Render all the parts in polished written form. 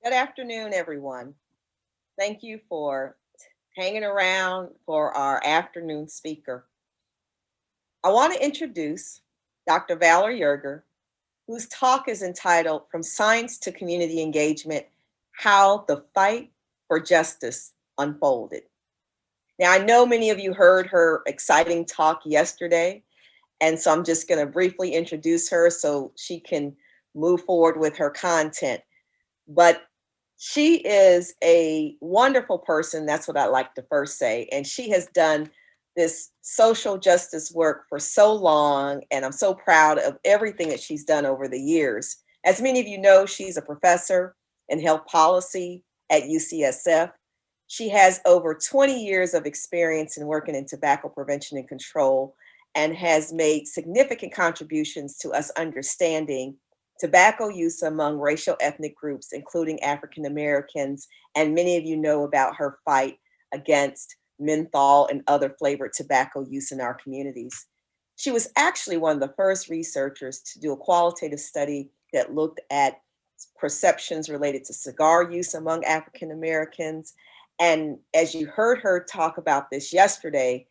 Good afternoon, everyone. Thank you for hanging around for our afternoon speaker. I want to introduce Dr. Valerie Yerger, whose talk is entitled From Science to Community Engagement, How the Fight for Justice Unfolded. Now, I know many of you heard her exciting talk yesterday, and so I'm just going to briefly introduce her so she can move forward with her content. But she is a wonderful person. That's what I like to first say. And she has done this social justice work for so long. And I'm so proud of everything that she's done over the years. As many of you know, she's a professor in health policy at UCSF. She has over 20 years of experience in working in tobacco prevention and control and has made significant contributions to us understanding tobacco use among racial ethnic groups, including African Americans, and many of you know about her fight against menthol and other flavored tobacco use in our communities. She was actually one of the first researchers to do a qualitative study that looked at perceptions related to cigar use among African Americans. And as you heard her talk about this yesterday,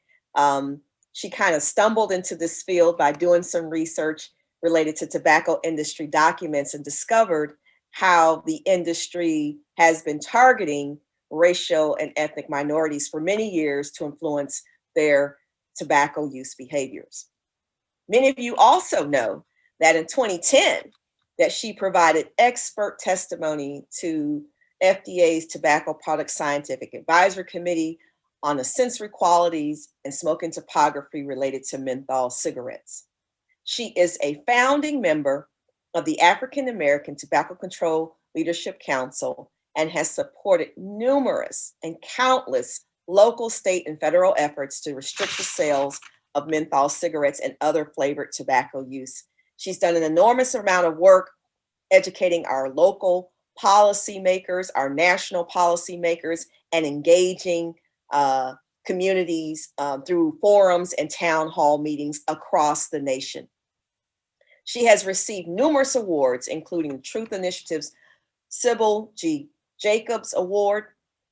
she kind of stumbled into this field by doing some research related to tobacco industry documents and discovered how the industry has been targeting racial and ethnic minorities for many years to influence their tobacco use behaviors. Many of you also know that in 2010, that she provided expert testimony to FDA's Tobacco Product Scientific Advisory Committee on the sensory qualities and smoking topography related to menthol cigarettes. She is a founding member of the African American Tobacco Control Leadership Council and has supported numerous and countless local, state, and federal efforts to restrict the sales of menthol cigarettes and other flavored tobacco use. She's done an enormous amount of work educating our local policymakers, our national policymakers, and engaging communities through forums and town hall meetings across the nation. She has received numerous awards, including Truth Initiative's Sybil G. Jacobs Award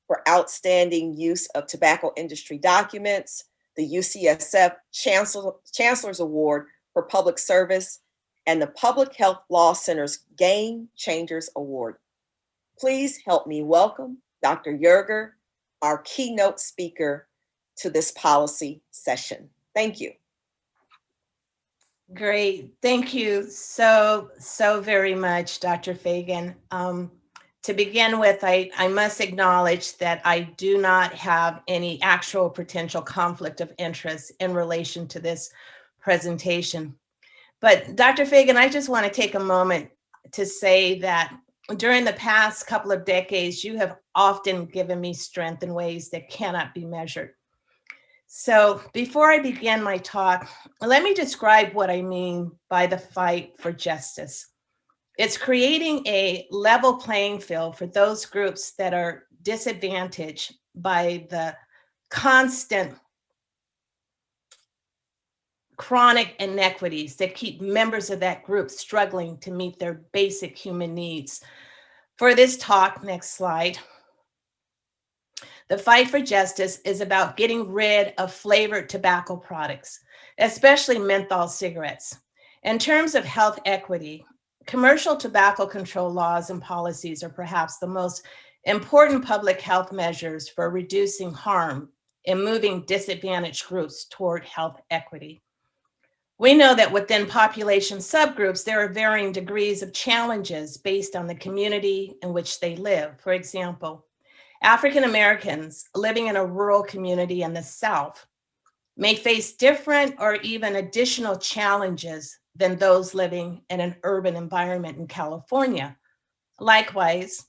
for Outstanding Use of Tobacco Industry Documents, the UCSF Chancellor's Award for Public Service, and the Public Health Law Center's Game Changers Award. Please help me welcome Dr. Yerger, our keynote speaker, to this policy session. Thank you. Great. Thank you so very much, Dr. Fagan. To begin with, I must acknowledge that I do not have any actual potential conflict of interest in relation to this presentation. But Dr. Fagan, I just want to take a moment to say that during the past couple of decades, you have often given me strength in ways that cannot be measured. So before I begin my talk, let me describe what I mean by the fight for justice. It's creating a level playing field for those groups that are disadvantaged by the constant chronic inequities that keep members of that group struggling to meet their basic human needs. For this talk, next slide. The fight for justice is about getting rid of flavored tobacco products, especially menthol cigarettes. In terms of health equity, commercial tobacco control laws and policies are perhaps the most important public health measures for reducing harm and moving disadvantaged groups toward health equity. We know that within population subgroups, there are varying degrees of challenges based on the community in which they live. For example, African Americans living in a rural community in the South may face different or even additional challenges than those living in an urban environment in California. Likewise,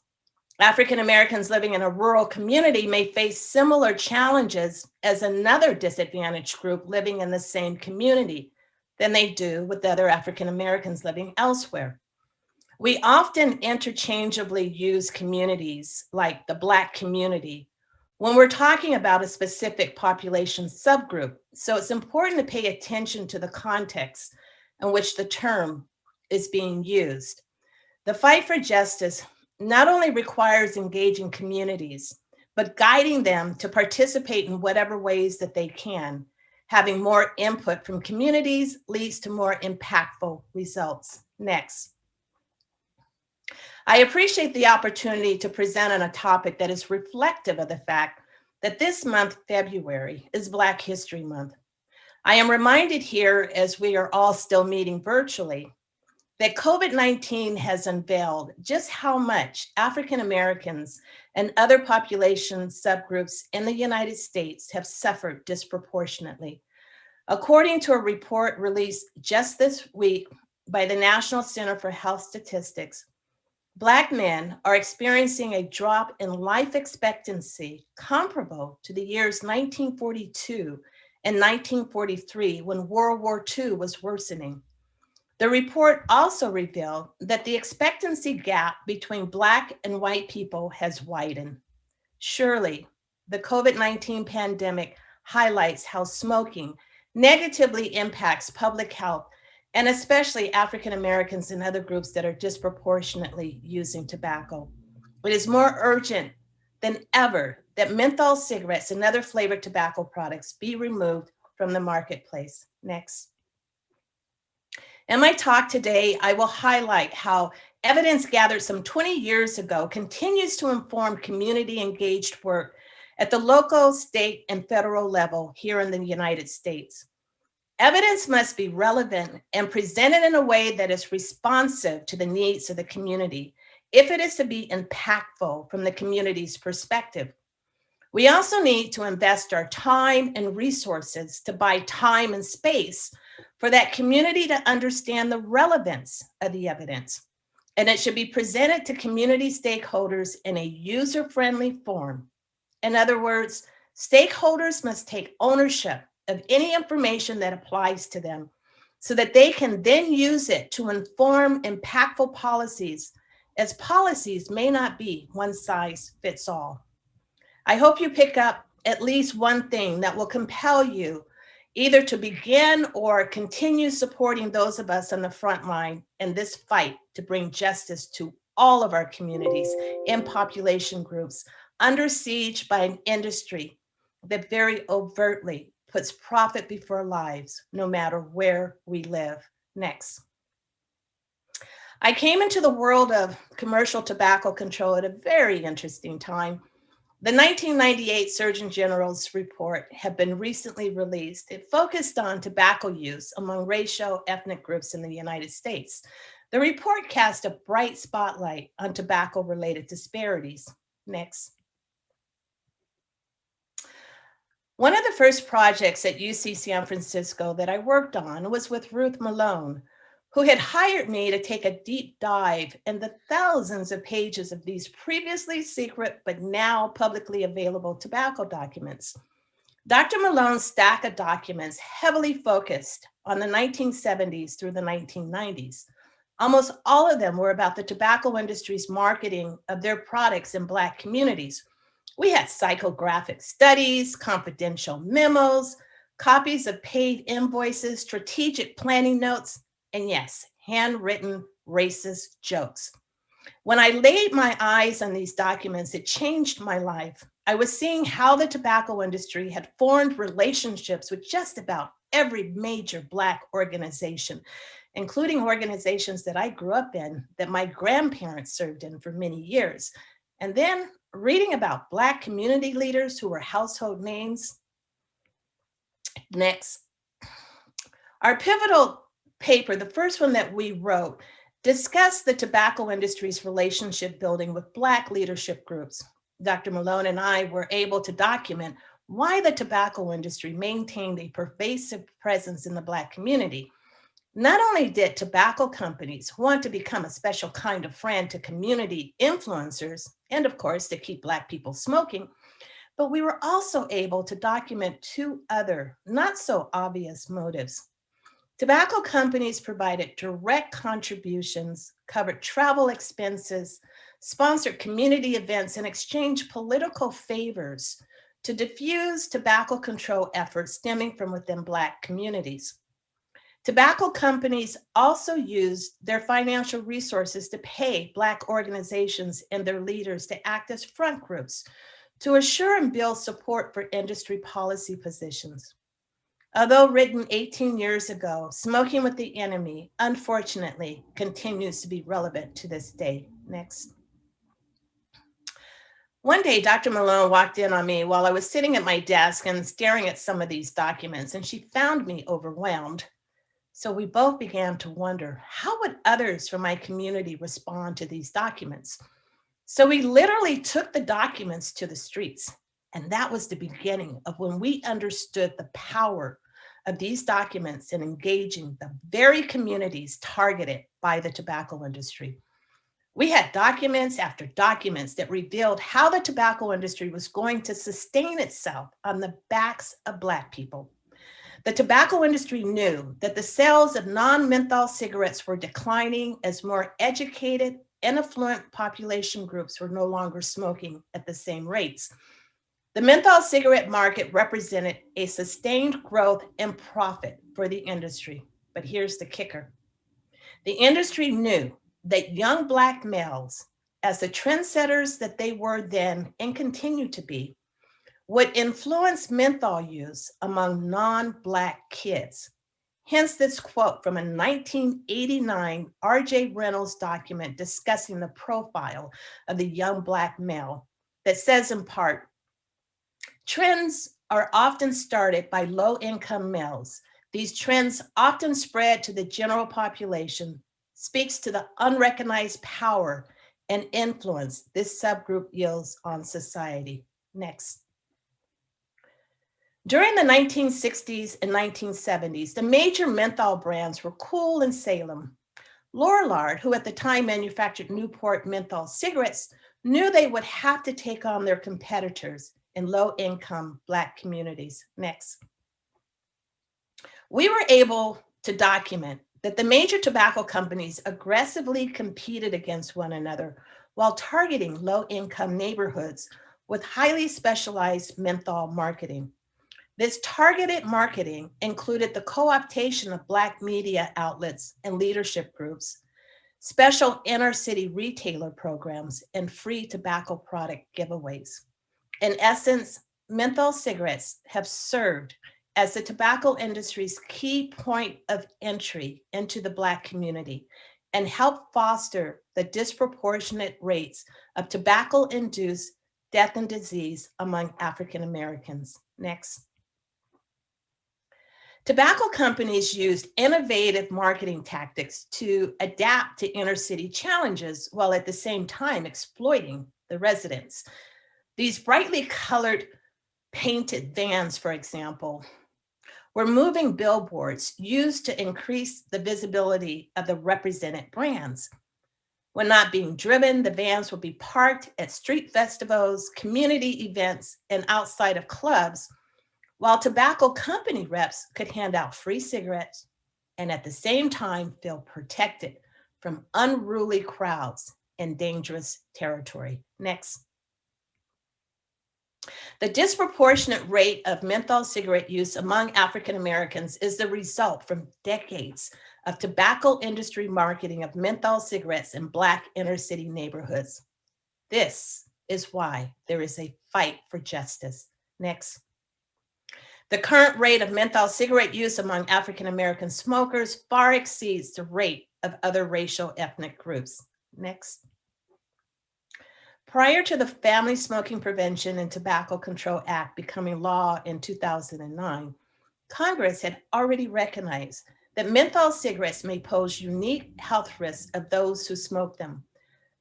African Americans living in a rural community may face similar challenges as another disadvantaged group living in the same community than they do with other African Americans living elsewhere. We often interchangeably use communities like the Black community when we're talking about a specific population subgroup. So it's important to pay attention to the context in which the term is being used. The fight for justice not only requires engaging communities, but guiding them to participate in whatever ways that they can. Having more input from communities leads to more impactful results. Next. I appreciate the opportunity to present on a topic that is reflective of the fact that this month, February, is Black History Month. I am reminded here, as we are all still meeting virtually, that COVID-19 has unveiled just how much African Americans and other population subgroups in the United States have suffered disproportionately. According to a report released just this week by the National Center for Health Statistics, Black men are experiencing a drop in life expectancy comparable to the years 1942 and 1943 when World War II was worsening. The report also revealed that the expectancy gap between Black and white people has widened. Surely, the COVID-19 pandemic highlights how smoking negatively impacts public health, and especially African Americans and other groups that are disproportionately using tobacco. It is more urgent than ever that menthol cigarettes and other flavored tobacco products be removed from the marketplace. Next. In my talk today, I will highlight how evidence gathered some 20 years ago continues to inform community engaged work at the local, state, and federal level here in the United States. Evidence must be relevant and presented in a way that is responsive to the needs of the community if it is to be impactful from the community's perspective. We also need to invest our time and resources to buy time and space for that community to understand the relevance of the evidence. And it should be presented to community stakeholders in a user-friendly form. In other words, stakeholders must take ownership of any information that applies to them so that they can then use it to inform impactful policies, as policies may not be one size fits all. I hope you pick up at least one thing that will compel you either to begin or continue supporting those of us on the front line in this fight to bring justice to all of our communities and population groups under siege by an industry that very overtly puts profit before lives, no matter where we live. Next. I came into the world of commercial tobacco control at a very interesting time. The 1998 Surgeon General's report had been recently released. It focused on tobacco use among racial ethnic groups in the United States. The report cast a bright spotlight on tobacco-related disparities. Next. One of the first projects at UC San Francisco that I worked on was with Ruth Malone, who had hired me to take a deep dive in the thousands of pages of these previously secret but now publicly available tobacco documents. Dr. Malone's stack of documents heavily focused on the 1970s through the 1990s. Almost all of them were about the tobacco industry's marketing of their products in Black communities. We had psychographic studies, confidential memos, copies of paid invoices, strategic planning notes, and yes, handwritten racist jokes. When I laid my eyes on these documents, it changed my life. I was seeing how the tobacco industry had formed relationships with just about every major Black organization, including organizations that I grew up in, that my grandparents served in for many years. And then reading about Black community leaders who were household names. Next. Our pivotal paper, the first one that we wrote, discussed the tobacco industry's relationship building with Black leadership groups. Dr. Malone and I were able to document why the tobacco industry maintained a pervasive presence in the Black community. Not only did tobacco companies want to become a special kind of friend to community influencers, and of course, to keep Black people smoking, but we were also able to document two other not so obvious motives. Tobacco companies provided direct contributions, covered travel expenses, sponsored community events, and exchanged political favors to diffuse tobacco control efforts stemming from within Black communities. Tobacco companies also used their financial resources to pay Black organizations and their leaders to act as front groups to assure and build support for industry policy positions. Although written 18 years ago, Smoking with the Enemy, unfortunately, continues to be relevant to this day. Next. One day, Dr. Malone walked in on me while I was sitting at my desk and staring at some of these documents, and she found me overwhelmed. So we both began to wonder, how would others from my community respond to these documents? So we literally took the documents to the streets. And that was the beginning of when we understood the power of these documents in engaging the very communities targeted by the tobacco industry. We had documents after documents that revealed how the tobacco industry was going to sustain itself on the backs of Black people. The tobacco industry knew that the sales of non-menthol cigarettes were declining as more educated and affluent population groups were no longer smoking at the same rates. The menthol cigarette market represented a sustained growth and profit for the industry. But here's the kicker. The industry knew that young Black males, as the trendsetters that they were then and continue to be, would influence menthol use among non-Black kids. Hence this quote from a 1989 R.J. Reynolds document discussing the profile of the young Black male that says in part, trends are often started by low-income males. These trends often spread to the general population, speaks to the unrecognized power and influence this subgroup yields on society. Next. During the 1960s and 1970s, the major menthol brands were Kool and Salem. Lorillard, who at the time manufactured Newport menthol cigarettes, knew they would have to take on their competitors in low-income Black communities. Next. We were able to document that the major tobacco companies aggressively competed against one another while targeting low-income neighborhoods with highly specialized menthol marketing. This targeted marketing included the co-optation of Black media outlets and leadership groups, special inner-city retailer programs, and free tobacco product giveaways. In essence, menthol cigarettes have served as the tobacco industry's key point of entry into the Black community and helped foster the disproportionate rates of tobacco-induced death and disease among African Americans. Next. Tobacco companies used innovative marketing tactics to adapt to inner city challenges while at the same time exploiting the residents. These brightly colored painted vans, for example, were moving billboards used to increase the visibility of the represented brands. When not being driven, the vans would be parked at street festivals, community events, and outside of clubs, while tobacco company reps could hand out free cigarettes and at the same time feel protected from unruly crowds in dangerous territory. Next. The disproportionate rate of menthol cigarette use among African Americans is the result from decades of tobacco industry marketing of menthol cigarettes in Black inner city neighborhoods. This is why there is a fight for justice. Next. The current rate of menthol cigarette use among African American smokers far exceeds the rate of other racial ethnic groups. Next. Prior to the Family Smoking Prevention and Tobacco Control Act becoming law in 2009, Congress had already recognized that menthol cigarettes may pose unique health risks of those who smoke them.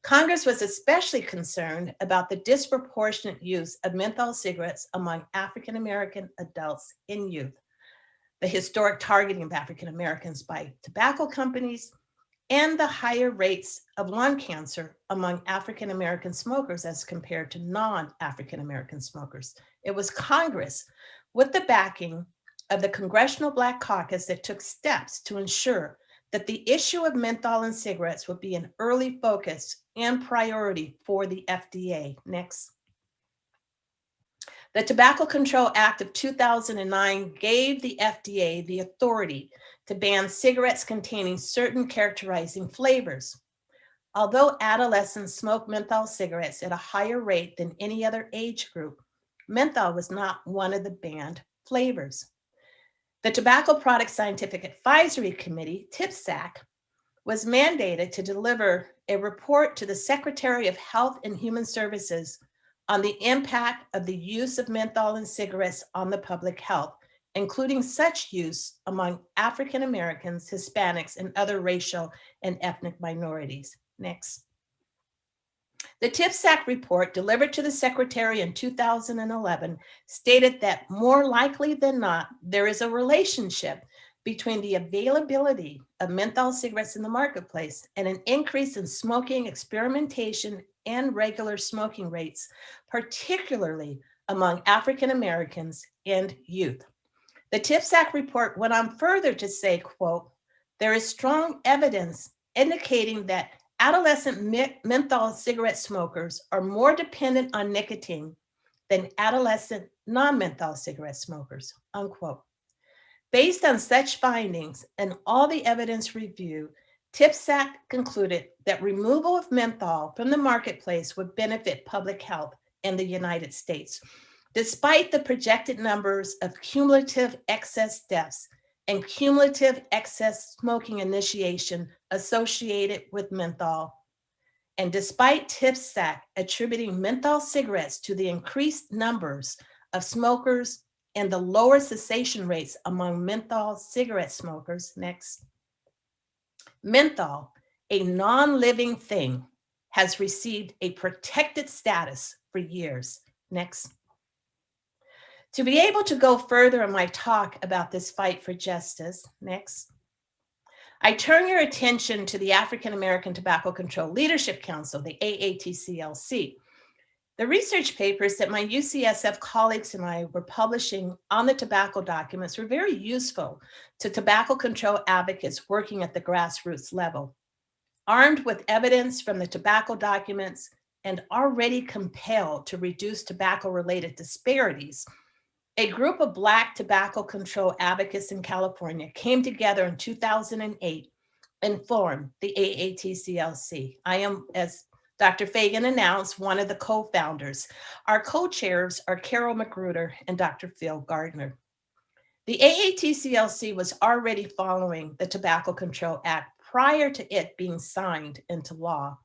Congress was especially concerned about the disproportionate use of menthol cigarettes among African American adults and youth, the historic targeting of African Americans by tobacco companies, and the higher rates of lung cancer among African American smokers as compared to non-African American smokers. It was Congress, with the backing of the Congressional Black Caucus, that took steps to ensure that the issue of menthol in cigarettes would be an early focus and priority for the FDA. Next. The Tobacco Control Act of 2009 gave the FDA the authority to ban cigarettes containing certain characterizing flavors. Although adolescents smoke menthol cigarettes at a higher rate than any other age group, menthol was not one of the banned flavors. The Tobacco Product Scientific Advisory Committee, TPSAC, was mandated to deliver a report to the Secretary of Health and Human Services on the impact of the use of menthol in cigarettes on the public health, including such use among African Americans, Hispanics, and other racial and ethnic minorities. Next. The TPSAC report delivered to the Secretary in 2011 stated that more likely than not, there is a relationship between the availability of menthol cigarettes in the marketplace and an increase in smoking experimentation and regular smoking rates, particularly among African Americans and youth. The TPSAC report went on further to say, quote, there is strong evidence indicating that adolescent menthol cigarette smokers are more dependent on nicotine than adolescent non-menthol cigarette smokers, unquote. Based on such findings and all the evidence review, TPSAC concluded that removal of menthol from the marketplace would benefit public health in the United States, despite the projected numbers of cumulative excess deaths and cumulative excess smoking initiation associated with menthol. And despite TPSAC attributing menthol cigarettes to the increased numbers of smokers and the lower cessation rates among menthol cigarette smokers, next. Menthol, a non-living thing, has received a protected status for years. Next. To be able to go further in my talk about this fight for justice, next, I turn your attention to the African American Tobacco Control Leadership Council, the AATCLC. The research papers that my UCSF colleagues and I were publishing on the tobacco documents were very useful to tobacco control advocates working at the grassroots level. Armed with evidence from the tobacco documents and already compelled to reduce tobacco-related disparities, a group of Black tobacco control advocates in California came together in 2008 and formed the AATCLC. I am, as Dr. Fagan announced, one of the co-founders. Our co-chairs are Carol Magruder and Dr. Phil Gardner. The AATCLC was already following the Tobacco Control Act prior to it being signed into law.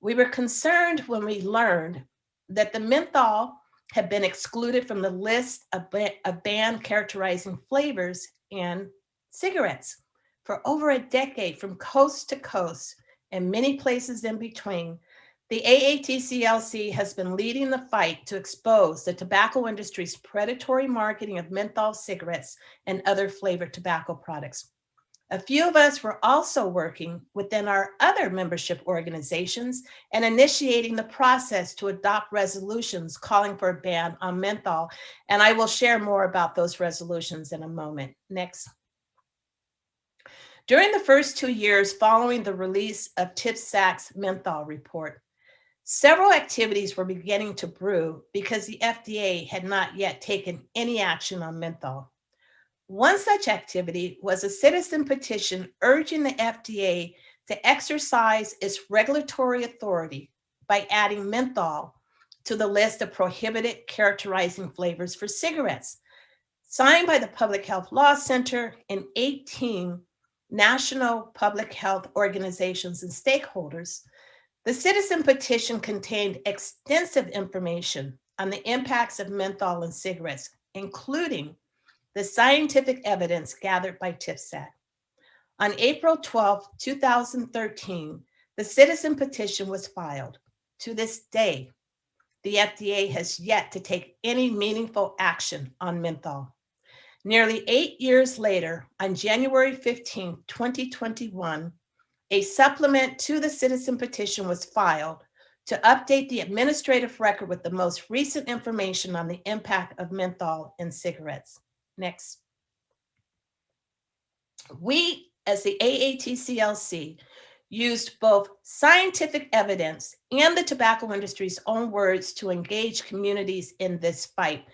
We were concerned when we learned that the menthol had been excluded from the list of banned characterizing flavors in cigarettes for over a decade, from coast to coast and many places in between. The AATCLC has been leading the fight to expose the tobacco industry's predatory marketing of menthol cigarettes and other flavored tobacco products. A few of us were also working within our other membership organizations and initiating the process to adopt resolutions calling for a ban on menthol. And I will share more about those resolutions in a moment. Next. During the first 2 years following the release of TPSAC's menthol report, several activities were beginning to brew because the FDA had not yet taken any action on menthol. One such activity was a citizen petition urging the FDA to exercise its regulatory authority by adding menthol to the list of prohibited characterizing flavors for cigarettes. Signed by the Public Health Law Center and 18 national public health organizations and stakeholders, the citizen petition contained extensive information on the impacts of menthol in cigarettes, including the scientific evidence gathered by TPSAC. On April 12, 2013, the citizen petition was filed. To this day, the FDA has yet to take any meaningful action on menthol. Nearly 8 years later, on January 15, 2021, a supplement to the citizen petition was filed to update the administrative record with the most recent information on the impact of menthol in cigarettes. Next. We, as the AATCLC, used both scientific evidence and the tobacco industry's own words to engage communities in this fight.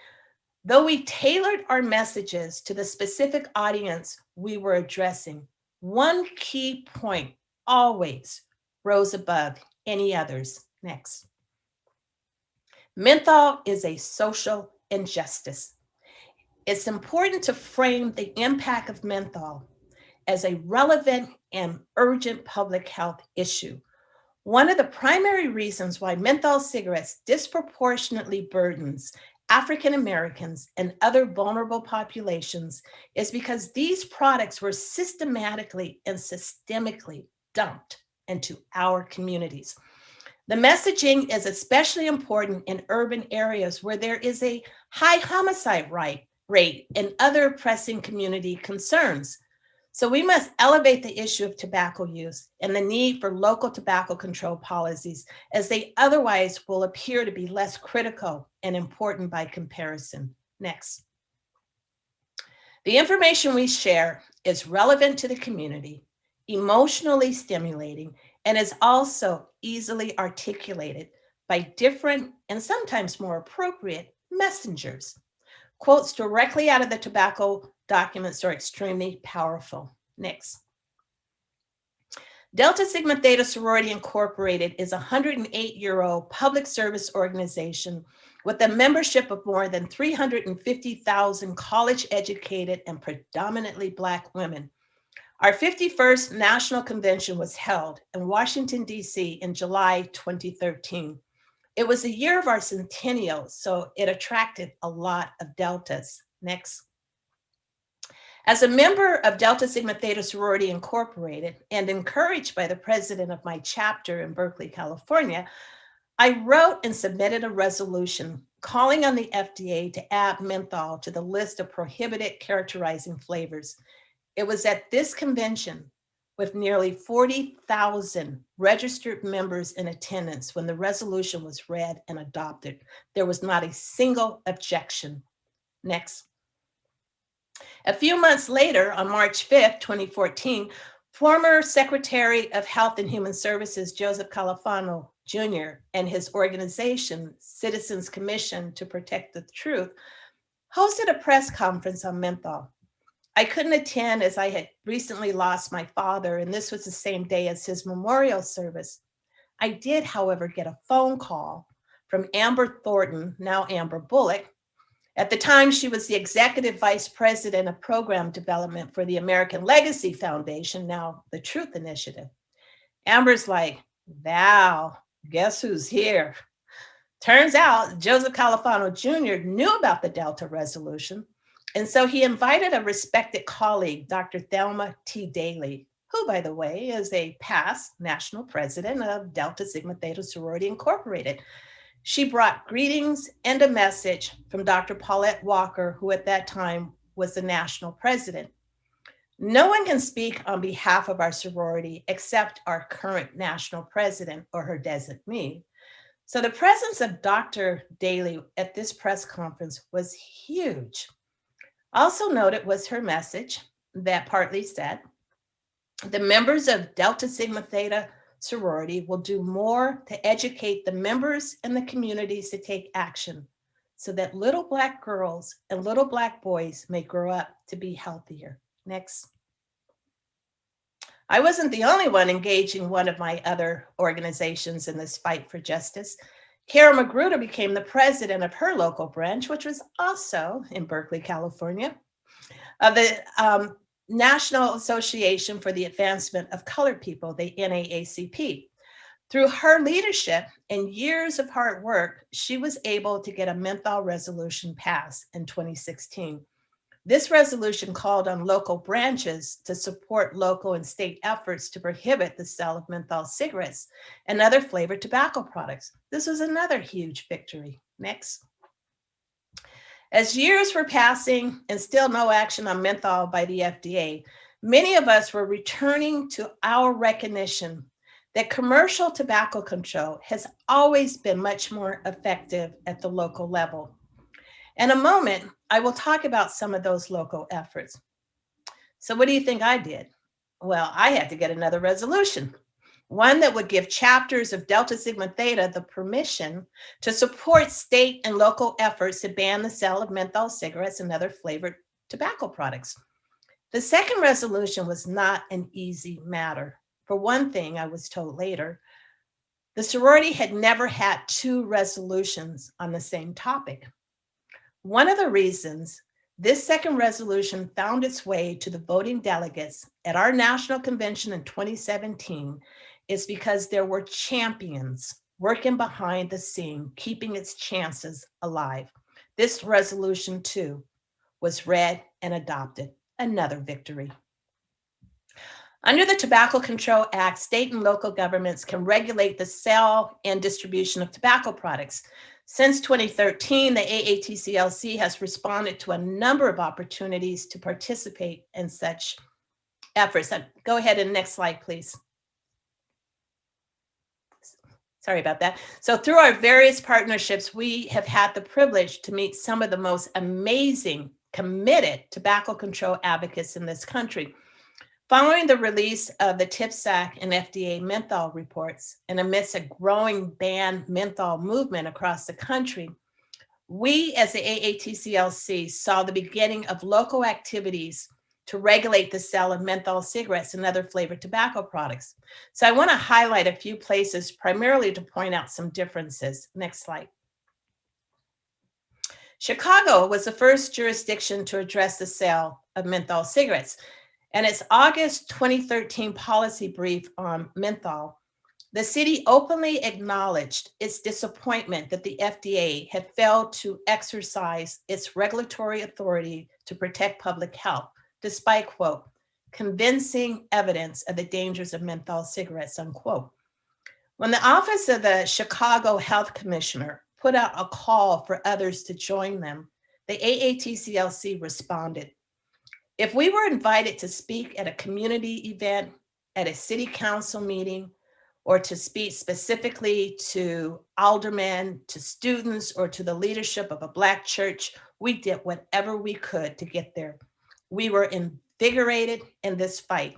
Though we tailored our messages to the specific audience we were addressing, one key point always rose above any others. Next. Menthol is a social injustice. It's important to frame the impact of menthol as a relevant and urgent public health issue. One of the primary reasons why menthol cigarettes disproportionately burdens African Americans and other vulnerable populations is because these products were systematically and systemically dumped into our communities. The messaging is especially important in urban areas where there is a high homicide rate and other pressing community concerns. So we must elevate the issue of tobacco use and the need for local tobacco control policies, as they otherwise will appear to be less critical and important by comparison. Next. The information we share is relevant to the community, emotionally stimulating, and is also easily articulated by different and sometimes more appropriate messengers. Quotes directly out of the tobacco documents are extremely powerful. Next. Delta Sigma Theta Sorority Incorporated is a 108-year-old public service organization with a membership of more than 350,000 college-educated and predominantly Black women. Our 51st National Convention was held in Washington, D.C. in July 2013. It was the year of our centennial, so it attracted a lot of Deltas. Next. As a member of Delta Sigma Theta Sorority Incorporated and encouraged by the president of my chapter in Berkeley, California, I wrote and submitted a resolution calling on the FDA to add menthol to the list of prohibited characterizing flavors. It was at this convention, with nearly 40,000 registered members in attendance, when the resolution was read and adopted. There was not a single objection. Next. A few months later, on March 5th, 2014, former Secretary of Health and Human Services, Joseph Califano Jr., and his organization, Citizens Commission to Protect the Truth, hosted a press conference on menthol. I couldn't attend as I had recently lost my father, and this was the same day as his memorial service. I did, however, get a phone call from Amber Thornton, now Amber Bullock. At the time, she was the executive vice president of program development for the American Legacy Foundation, now the Truth Initiative. Amber's like, "Val, guess who's here?" Turns out Joseph Califano Jr. knew about the Delta resolution, and so he invited a respected colleague, Dr. Thelma T. Daly, who, by the way, is a past national president of Delta Sigma Theta Sorority Incorporated. She brought greetings and a message from Dr. Paulette Walker, who at that time was the national president. No one can speak on behalf of our sorority except our current national president or her designee. So the presence of Dr. Daly at this press conference was huge. Also noted was her message that partly said, "The members of Delta Sigma Theta sorority will do more to educate the members and the communities to take action so that little Black girls and little Black boys may grow up to be healthier." Next. I wasn't the only one engaging one of my other organizations in this fight for justice. Kara Magruder became the president of her local branch, which was also in Berkeley, California, of the National Association for the Advancement of Colored People, the NAACP. Through her leadership and years of hard work, she was able to get a menthol resolution passed in 2016. This resolution called on local branches to support local and state efforts to prohibit the sale of menthol cigarettes and other flavored tobacco products. This was another huge victory. Next. As years were passing and still no action on menthol by the FDA, many of us were returning to our recognition that commercial tobacco control has always been much more effective at the local level. In a moment, I will talk about some of those local efforts. So what do you think I did? Well, I had to get another resolution. one that would give chapters of Delta Sigma Theta the permission to support state and local efforts to ban the sale of menthol cigarettes and other flavored tobacco products. The second resolution was not an easy matter. For one thing, I was told later, the sorority had never had two resolutions on the same topic. One of the reasons this second resolution found its way to the voting delegates at our national convention in 2017 is because there were champions working behind the scene, keeping its chances alive. This resolution, too, was read and adopted. Another victory. Under the Tobacco Control Act, state and local governments can regulate the sale and distribution of tobacco products. Since 2013, the AATCLC has responded to a number of opportunities to participate in such efforts. Go ahead and next slide, please. Sorry about that. So through our various partnerships, we have had the privilege to meet some of the most amazing, committed tobacco control advocates in this country. Following the release of the TPSAC and FDA menthol reports, and amidst a growing ban menthol movement across the country, we as the AATCLC saw the beginning of local activities to regulate the sale of menthol cigarettes and other flavored tobacco products. So I want to highlight a few places primarily to point out some differences. Next slide. Chicago was the first jurisdiction to address the sale of menthol cigarettes. And its August 2013 policy brief on menthol, the city openly acknowledged its disappointment that the FDA had failed to exercise its regulatory authority to protect public health, despite, quote, convincing evidence of the dangers of menthol cigarettes, unquote. When the Office of the Chicago Health Commissioner put out a call for others to join them, the AATCLC responded. If we were invited to speak at a community event, at a city council meeting, or to speak specifically to aldermen, to students, or to the leadership of a Black church, we did whatever we could to get there. We were invigorated in this fight.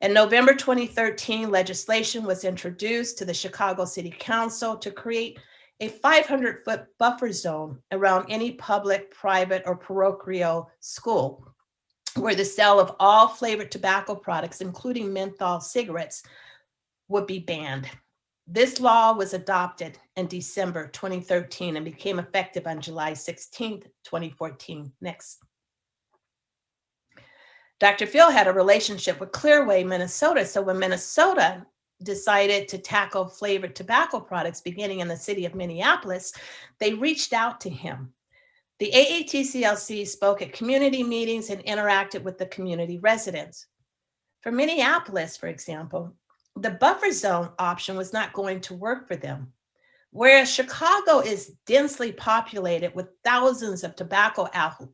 In November 2013, legislation was introduced to the Chicago City Council to create a 500-foot buffer zone around any public, private, or parochial school where the sale of all flavored tobacco products, including menthol cigarettes, would be banned. This law was adopted in December 2013 and became effective on July 16, 2014. Next. Dr. Phil had a relationship with Clearway, Minnesota. So when Minnesota decided to tackle flavored tobacco products beginning in the city of Minneapolis, they reached out to him. The AATCLC spoke at community meetings and interacted with the community residents. For Minneapolis, for example, the buffer zone option was not going to work for them. Whereas Chicago is densely populated with thousands of tobacco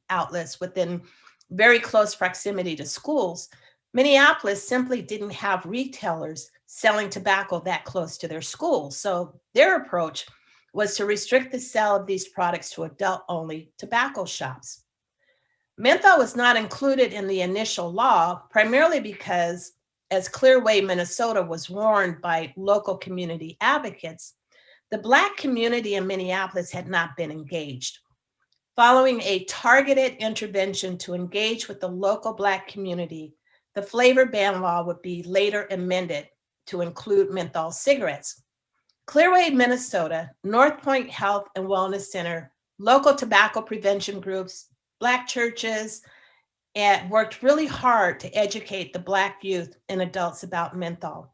outlets within very close proximity to schools, Minneapolis simply didn't have retailers selling tobacco that close to their schools. So their approach was to restrict the sale of these products to adult-only tobacco shops. Menthol was not included in the initial law, primarily because, as Clearway, Minnesota was warned by local community advocates, the Black community in Minneapolis had not been engaged. Following a targeted intervention to engage with the local Black community, the flavor ban law would be later amended to include menthol cigarettes. Clearway, Minnesota, North Point Health and Wellness Center, local tobacco prevention groups, Black churches, and worked really hard to educate the Black youth and adults about menthol.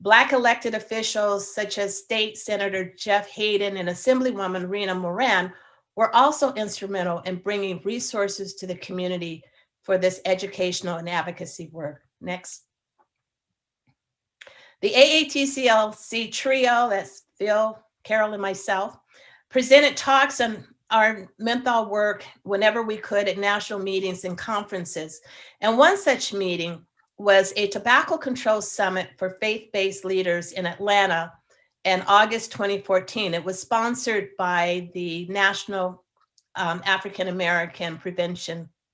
Black elected officials such as State Senator Jeff Hayden and Assemblywoman Rena Moran were also instrumental in bringing resources to the community for this educational and advocacy work. Next. The AATCLC trio, that's Phil, Carol, and myself, presented talks on our menthol work whenever we could at national meetings and conferences. And one such meeting was a tobacco control summit for faith-based leaders in Atlanta in August 2014. It was sponsored by the National African American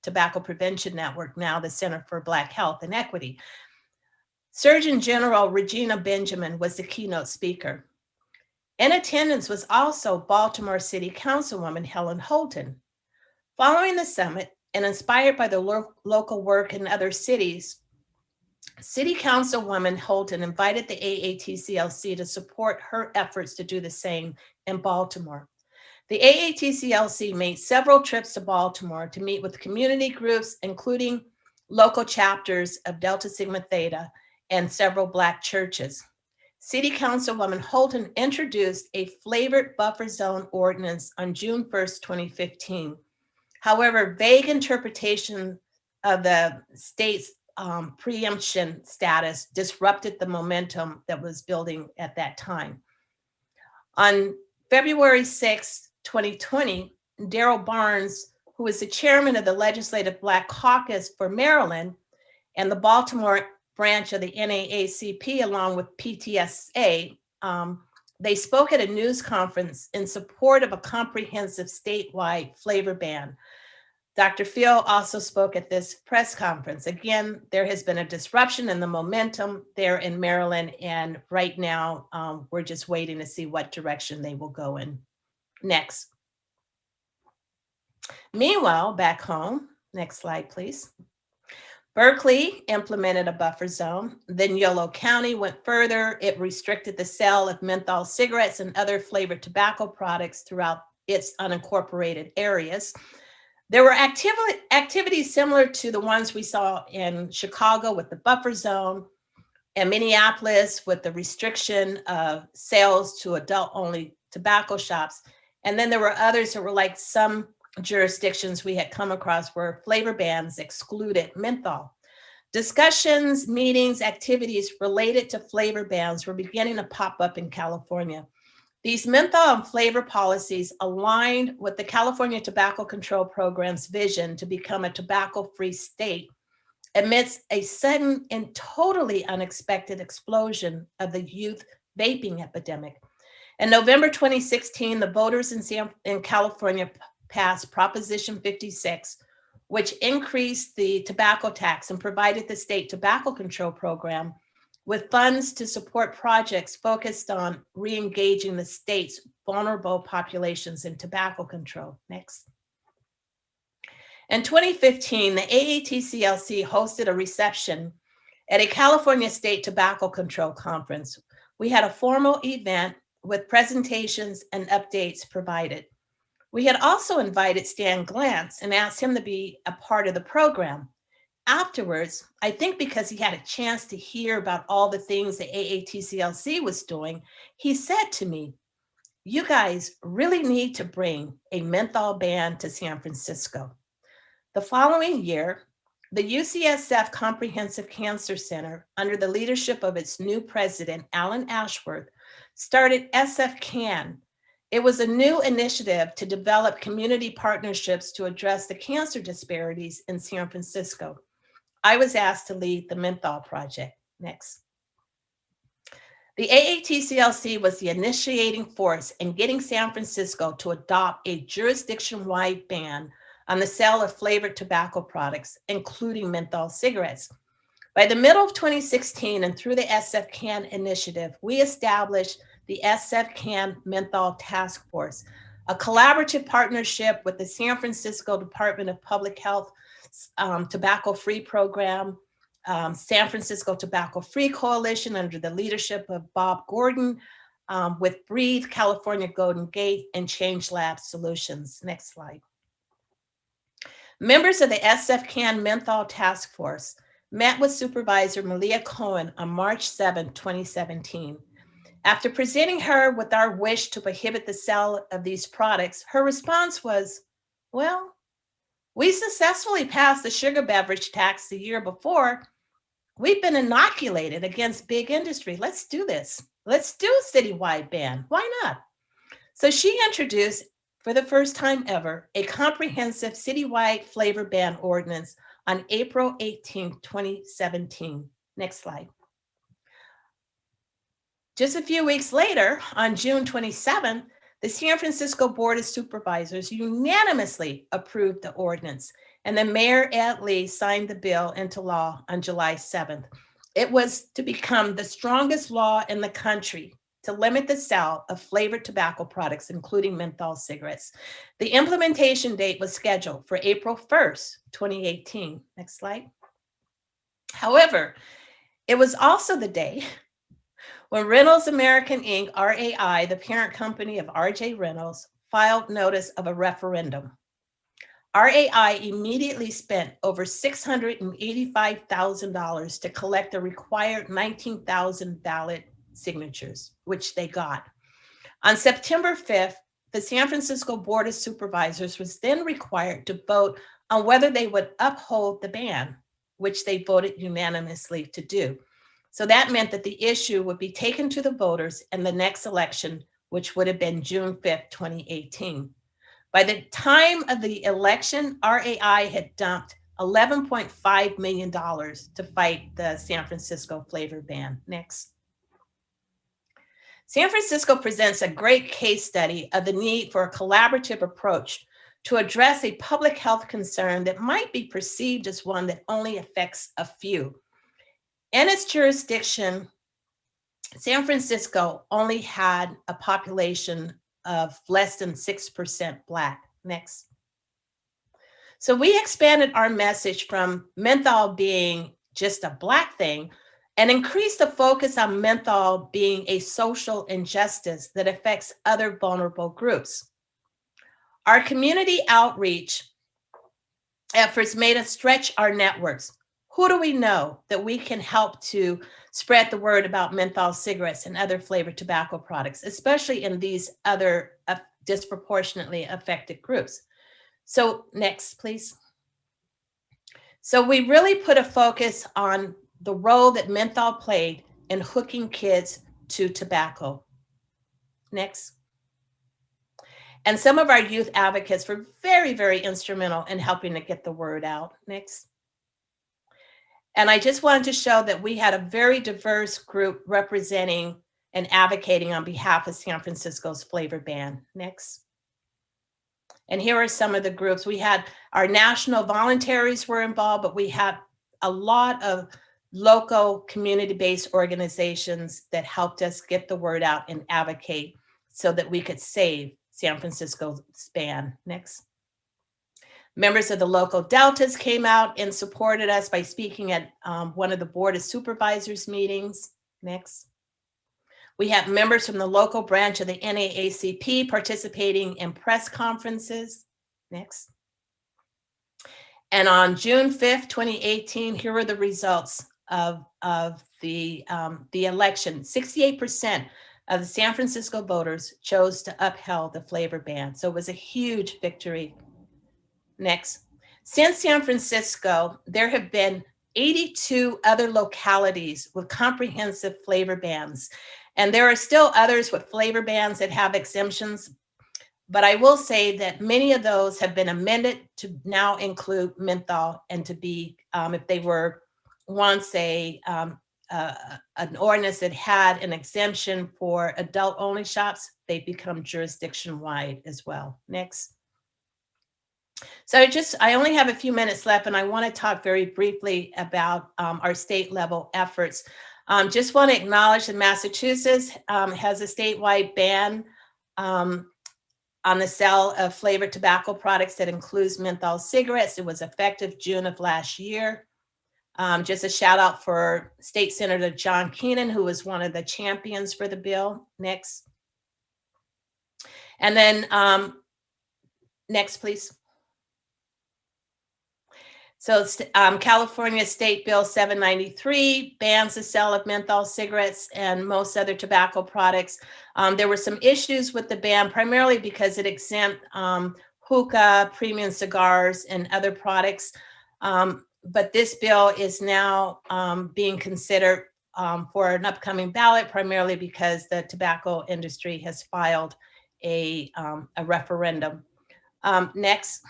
Tobacco Prevention Network, now the Center for Black Health and Equity. Surgeon General Regina Benjamin was the keynote speaker. In attendance was also Baltimore City Councilwoman Helen Holton. Following the summit and inspired by the local work in other cities, City Councilwoman Holton invited the AATCLC to support her efforts to do the same in Baltimore. The AATCLC made several trips to Baltimore to meet with community groups, including local chapters of Delta Sigma Theta and several Black churches. City Councilwoman Holton introduced a flavored buffer zone ordinance on June 1st, 2015. However, vague interpretation of the state's preemption status disrupted the momentum that was building at that time. On February 6, 2020, Darrell Barnes, who is the chairman of the Legislative Black Caucus for Maryland and the Baltimore branch of the NAACP, along with PTSA, they spoke at a news conference in support of a comprehensive statewide flavor ban. Dr. Phil also spoke at this press conference. Again, there has been a disruption in the momentum there in Maryland, and right now we're just waiting to see what direction they will go in. Next. Meanwhile, back home, next slide, please. Berkeley implemented a buffer zone. Then Yolo County went further. It restricted the sale of menthol cigarettes and other flavored tobacco products throughout its unincorporated areas. There were activities similar to the ones we saw in Chicago with the buffer zone and Minneapolis with the restriction of sales to adult-only tobacco shops. And then there were others that were like some jurisdictions we had come across where flavor bans excluded menthol. Discussions, meetings, activities related to flavor bans were beginning to pop up in California. These menthol and flavor policies aligned with the California Tobacco Control Program's vision to become a tobacco-free state amidst a sudden and totally unexpected explosion of the youth vaping epidemic. In November 2016, the voters in California passed Proposition 56, which increased the tobacco tax and provided the state tobacco control program with funds to support projects focused on re-engaging the state's vulnerable populations in tobacco control. Next. In 2015, the AATCLC hosted a reception at a California State Tobacco Control Conference. We had a formal event with presentations and updates provided. We had also invited Stan Glantz and asked him to be a part of the program. Afterwards, I think because he had a chance to hear about all the things the AATCLC was doing, he said to me, "You guys really need to bring a menthol ban to San Francisco." The following year, the UCSF Comprehensive Cancer Center, under the leadership of its new president, Alan Ashworth, started SF-CAN. It was a new initiative to develop community partnerships to address the cancer disparities in San Francisco. I was asked to lead the menthol project. Next. The AATCLC was the initiating force in getting San Francisco to adopt a jurisdiction-wide ban on the sale of flavored tobacco products, including menthol cigarettes. By the middle of 2016 and through the SF-CAN initiative, we established the SF-CAN Menthol Task Force, a collaborative partnership with the San Francisco Department of Public Health Tobacco-Free Program, San Francisco Tobacco-Free Coalition under the leadership of Bob Gordon, with Breathe, California Golden Gate, and Change Lab Solutions. Next slide. Members of the SF-CAN Menthol Task Force met with Supervisor Malia Cohen on March 7, 2017. After presenting her with our wish to prohibit the sale of these products, her response was, "Well, we successfully passed the sugar beverage tax the year before. We've been inoculated against big industry. Let's do this. Let's do a citywide ban. Why not?" So she introduced, for the first time ever, a comprehensive citywide flavor ban ordinance on April 18, 2017. Next slide. Just a few weeks later, on June 27, the San Francisco Board of Supervisors unanimously approved the ordinance, and then Mayor Ed Lee signed the bill into law on July 7th. It was to become the strongest law in the country to limit the sale of flavored tobacco products, including menthol cigarettes. The implementation date was scheduled for April 1st, 2018. Next slide. However, it was also the day when Reynolds American Inc., RAI, the parent company of RJ Reynolds, filed notice of a referendum. RAI immediately spent over $685,000 to collect the required 19,000 ballot signatures, which they got. On September 5th, the San Francisco Board of Supervisors was then required to vote on whether they would uphold the ban, which they voted unanimously to do. So that meant that the issue would be taken to the voters in the next election, which would have been June 5th, 2018. By the time of the election, RAI had dumped $11.5 million to fight the San Francisco flavor ban. Next. San Francisco presents a great case study of the need for a collaborative approach to address a public health concern that might be perceived as one that only affects a few. In its jurisdiction, San Francisco only had a population of less than 6% Black. Next. So we expanded our message from menthol being just a Black thing and increased the focus on menthol being a social injustice that affects other vulnerable groups. Our community outreach efforts made us stretch our networks. Who do we know that we can help to spread the word about menthol cigarettes and other flavored tobacco products, especially in these other disproportionately affected groups? So next, please. So we really put a focus on the role that menthol played in hooking kids to tobacco. Next. And some of our youth advocates were very, very instrumental in helping to get the word out. Next. And I just wanted to show that we had a very diverse group representing and advocating on behalf of San Francisco's flavor ban. Next. And here are some of the groups. We had our national voluntaries were involved, but we had a lot of local community-based organizations that helped us get the word out and advocate so that we could save San Francisco's ban. Next. Members of the local deltas came out and supported us by speaking at one of the Board of Supervisors meetings. Next. We have members from the local branch of the NAACP participating in press conferences. Next. And on June 5th, 2018, here are the results of the election. 68% of the San Francisco voters chose to upheld the flavor ban. So it was a huge victory. Next. Since San Francisco, there have been 82 other localities with comprehensive flavor bans. And there are still others with flavor bans that have exemptions. But I will say that many of those have been amended to now include menthol and to be, if they were once an ordinance that had an exemption for adult-only shops, they become jurisdiction-wide as well. Next. So I only have a few minutes left, and I want to talk very briefly about our state level efforts. Just want to acknowledge that Massachusetts has a statewide ban on the sale of flavored tobacco products that includes menthol cigarettes. It was effective June of last year. Just a shout out for State Senator John Keenan, who was one of the champions for the bill. Next. And then next, please. So California State Bill 793 bans the sale of menthol cigarettes and most other tobacco products. There were some issues with the ban, primarily because it exempt hookah, premium cigars, and other products. But this bill is now being considered for an upcoming ballot, primarily because the tobacco industry has filed a referendum. Next.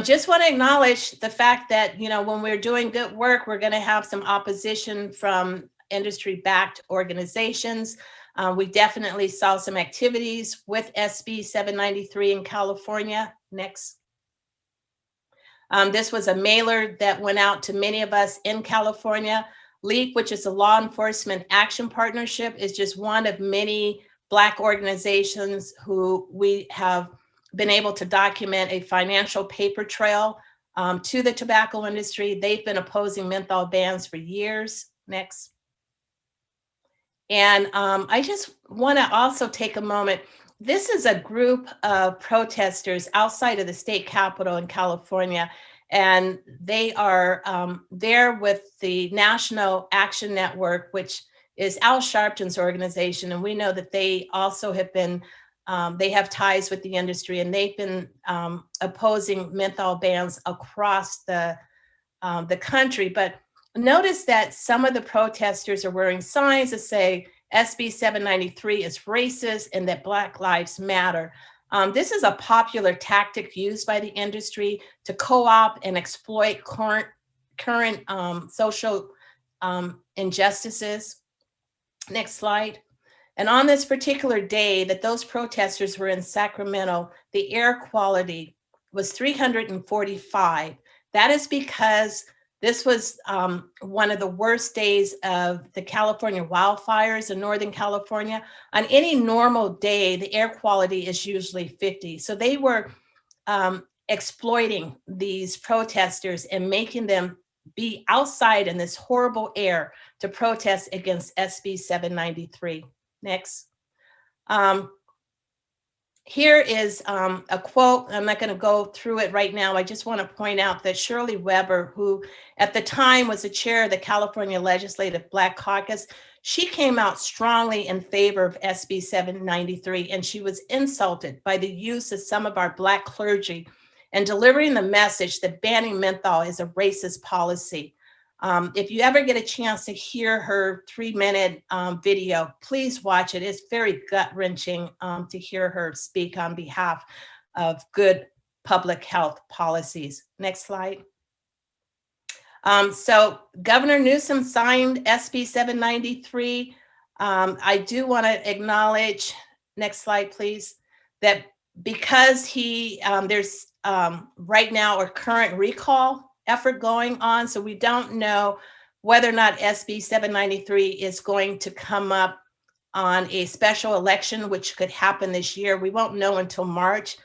Just want to acknowledge the fact that, when we're doing good work, we're going to have some opposition from industry-backed organizations. We definitely saw some activities with SB 793 in California. Next. This was a mailer that went out to many of us in California. LEAP, which is a Law Enforcement Action Partnership, is just one of many Black organizations who we have been able to document a financial paper trail to the tobacco industry. They've been opposing menthol bans for years. Next. And I just want to also take a moment. This is a group of protesters outside of the state capitol in California, and they are there with the National Action Network, which is Al Sharpton's organization. And we know that they also have been, they have ties with the industry, and they've been opposing menthol bans across the country. But notice that some of the protesters are wearing signs that say SB 793 is racist and that Black Lives Matter. This is a popular tactic used by the industry to co-opt and exploit current social injustices. Next slide. And on this particular day that those protesters were in Sacramento, the air quality was 345. That is because this was one of the worst days of the California wildfires in Northern California. On any normal day, the air quality is usually 50. So they were exploiting these protesters and making them be outside in this horrible air to protest against SB 793. Next. Here is a quote. I'm not going to go through it right now. I just want to point out that Shirley Weber, who at the time was the chair of the California Legislative Black Caucus, she came out strongly in favor of SB 793, and she was insulted by the use of some of our Black clergy and delivering the message that banning menthol is a racist policy. If you ever get a chance to hear her 3-minute video, please watch it. It's very gut-wrenching to hear her speak on behalf of good public health policies. Next slide. So Governor Newsom signed SB 793. I do want to acknowledge, next slide, please, that because there's right now a current recall effort going on, so we don't know whether or not SB 793 is going to come up on a special election, which could happen this year. We won't know until March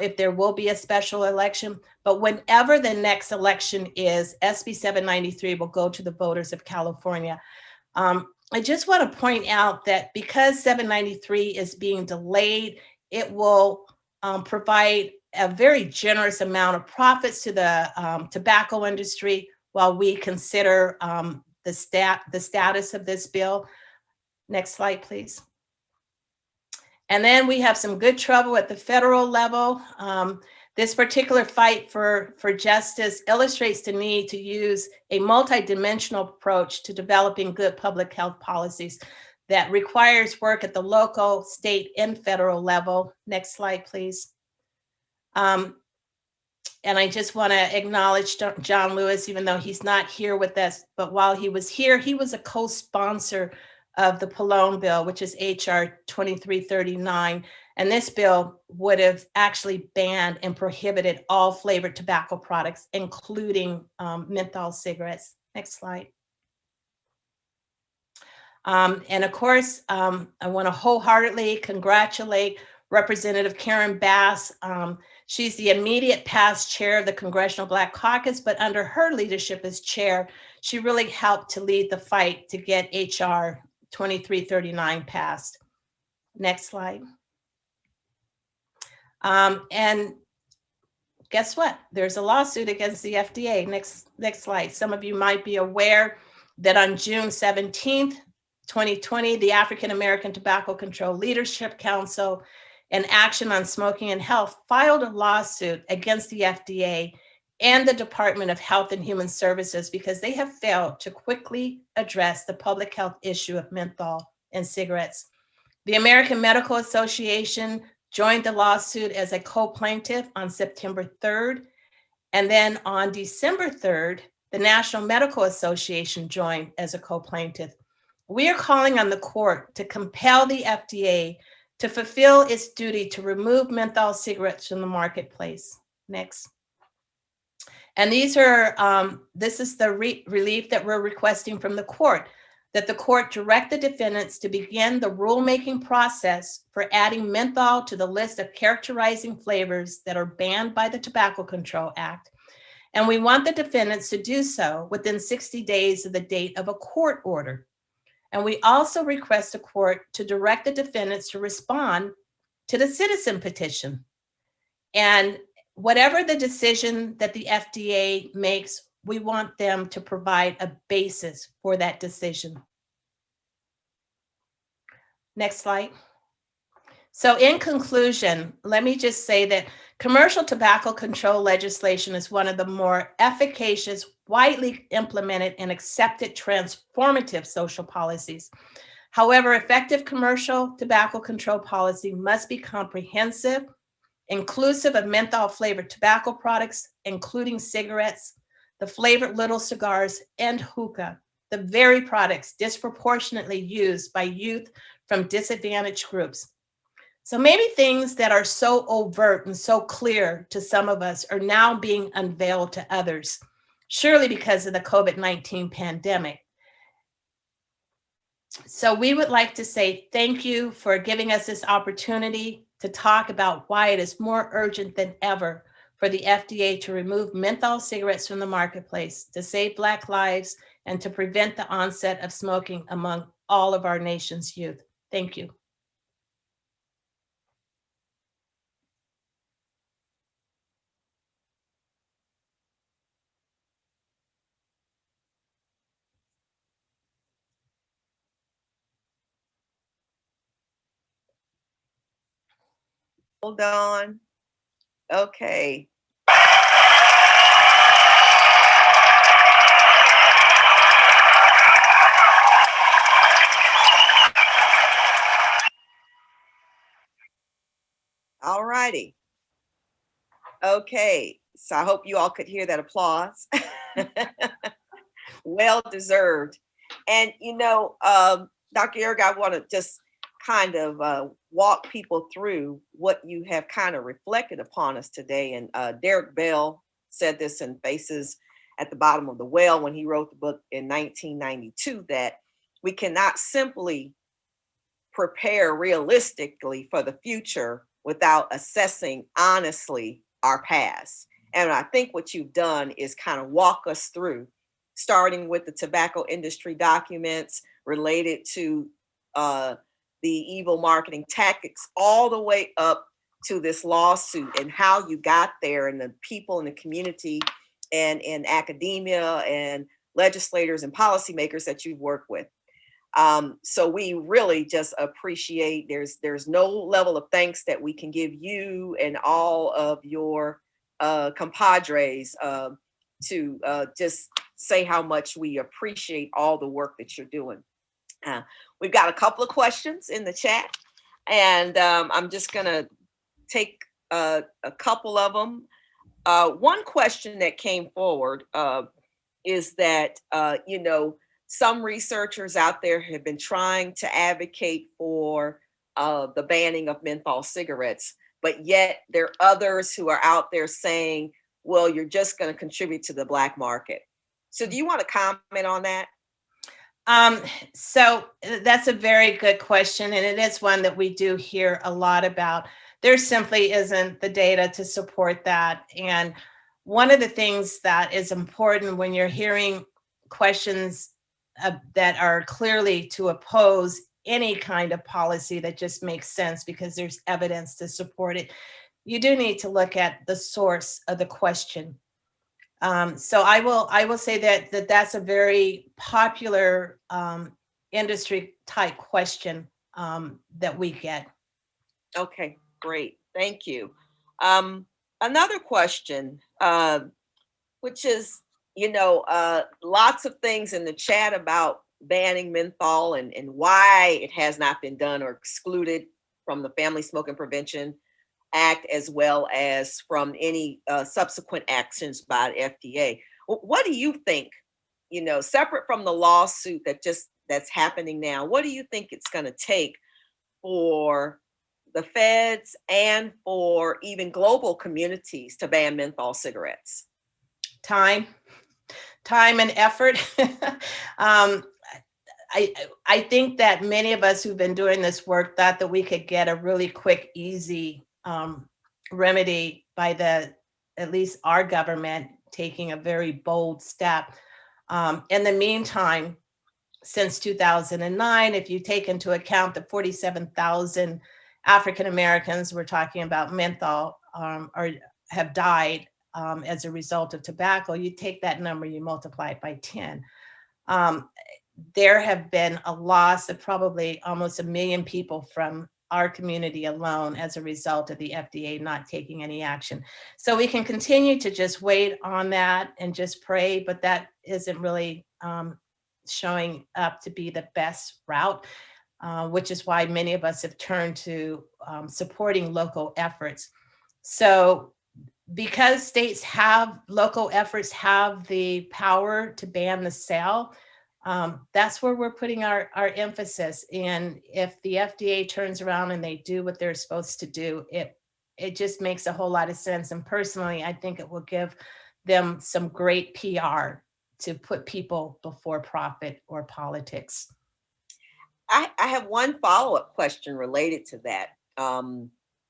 if there will be a special election, but whenever the next election is, SB 793 will go to the voters of California. I just want to point out that because 793 is being delayed, it will provide a very generous amount of profits to the tobacco industry while we consider the status of this bill. Next slide, please. And then we have some good trouble at the federal level. This particular fight for justice illustrates the need to use a multidimensional approach to developing good public health policies that requires work at the local, state, and federal level. Next slide, please. And I just want to acknowledge John Lewis, even though he's not here with us, but while he was here, he was a co-sponsor of the Pallone bill, which is HR 2339. And this bill would have actually banned and prohibited all flavored tobacco products, including menthol cigarettes. Next slide. And of course, I want to wholeheartedly congratulate Representative Karen Bass. She's the immediate past chair of the Congressional Black Caucus, but under her leadership as chair, she really helped to lead the fight to get HR 2339 passed. Next slide. And guess what? There's a lawsuit against the FDA. Next slide. Some of you might be aware that on June 17th, 2020, the African American Tobacco Control Leadership Council and Action on Smoking and Health filed a lawsuit against the FDA and the Department of Health and Human Services because they have failed to quickly address the public health issue of menthol in cigarettes. The American Medical Association joined the lawsuit as a co-plaintiff on September 3rd. And then on December 3rd, the National Medical Association joined as a co-plaintiff. We are calling on the court to compel the FDA to fulfill its duty to remove menthol cigarettes from the marketplace. Next. And these are, this is the relief that we're requesting from the court, that the court direct the defendants to begin the rulemaking process for adding menthol to the list of characterizing flavors that are banned by the Tobacco Control Act. And we want the defendants to do so within 60 days of the date of a court order. And we also request the court to direct the defendants to respond to the citizen petition. And whatever the decision that the FDA makes, we want them to provide a basis for that decision. Next slide. So in conclusion, let me just say that commercial tobacco control legislation is one of the more efficacious, widely implemented, and accepted transformative social policies. However, effective commercial tobacco control policy must be comprehensive, inclusive of menthol flavored tobacco products, including cigarettes, the flavored little cigars, and hookah, the very products disproportionately used by youth from disadvantaged groups. So maybe things that are so overt and so clear to some of us are now being unveiled to others, surely because of the COVID-19 pandemic. So we would like to say thank you for giving us this opportunity to talk about why it is more urgent than ever for the FDA to remove menthol cigarettes from the marketplace, to save Black lives, and to prevent the onset of smoking among all of our nation's youth. Thank you. Hold on. Okay. All righty. Okay. So I hope you all could hear that applause. Well deserved. And Dr. Yerg, I want to just kind of walk people through what you have kind of reflected upon us today. And Derek Bell said this in Faces at the Bottom of the Well when he wrote the book in 1992, that we cannot simply prepare realistically for the future without assessing honestly our past. And I think what you've done is kind of walk us through, starting with the tobacco industry documents related to the evil marketing tactics, all the way up to this lawsuit and how you got there, and the people in the community and in academia and legislators and policymakers that you've worked with. So we really just appreciate, there's no level of thanks that we can give you and all of your compadres to just say how much we appreciate all the work that you're doing. We've got a couple of questions in the chat, and I'm just gonna take a couple of them. One question that came forward is that, some researchers out there have been trying to advocate for the banning of menthol cigarettes, but yet there are others who are out there saying, well, you're just going to contribute to the Black market. So do you want to comment on that? So that's a very good question, and it is one that we do hear a lot about. There simply isn't the data to support that. And one of the things that is important when you're hearing questions that are clearly to oppose any kind of policy that just makes sense because there's evidence to support it, you do need to look at the source of the question. So I will say that that's a very popular industry type question that we get. Okay, great, thank you. Another question, which is, lots of things in the chat about banning menthol and why it has not been done or excluded from the Family Smoking Prevention Act, as well as from any subsequent actions by the FDA. What do you think, separate from the lawsuit that's happening now, what do you think it's going to take for the feds and for even global communities to ban menthol cigarettes? time and effort. um, I think that many of us who've been doing this work thought that we could get a really quick, easy remedy by at least our government taking a very bold step. In the meantime, since 2009, if you take into account the 47,000 African Americans we're talking about menthol have died as a result of tobacco, you take that number, you multiply it by 10. There have been a loss of probably almost 1 million people from our community alone as a result of the FDA not taking any action. So we can continue to just wait on that and just pray, but that isn't really showing up to be the best route, which is why many of us have turned to supporting local efforts. So because states have, local efforts have the power to ban the sale, that's where we're putting our emphasis. And if the FDA turns around and they do what they're supposed to do, it just makes a whole lot of sense. And personally, I think it will give them some great PR to put people before profit or politics. I have one follow-up question related to that,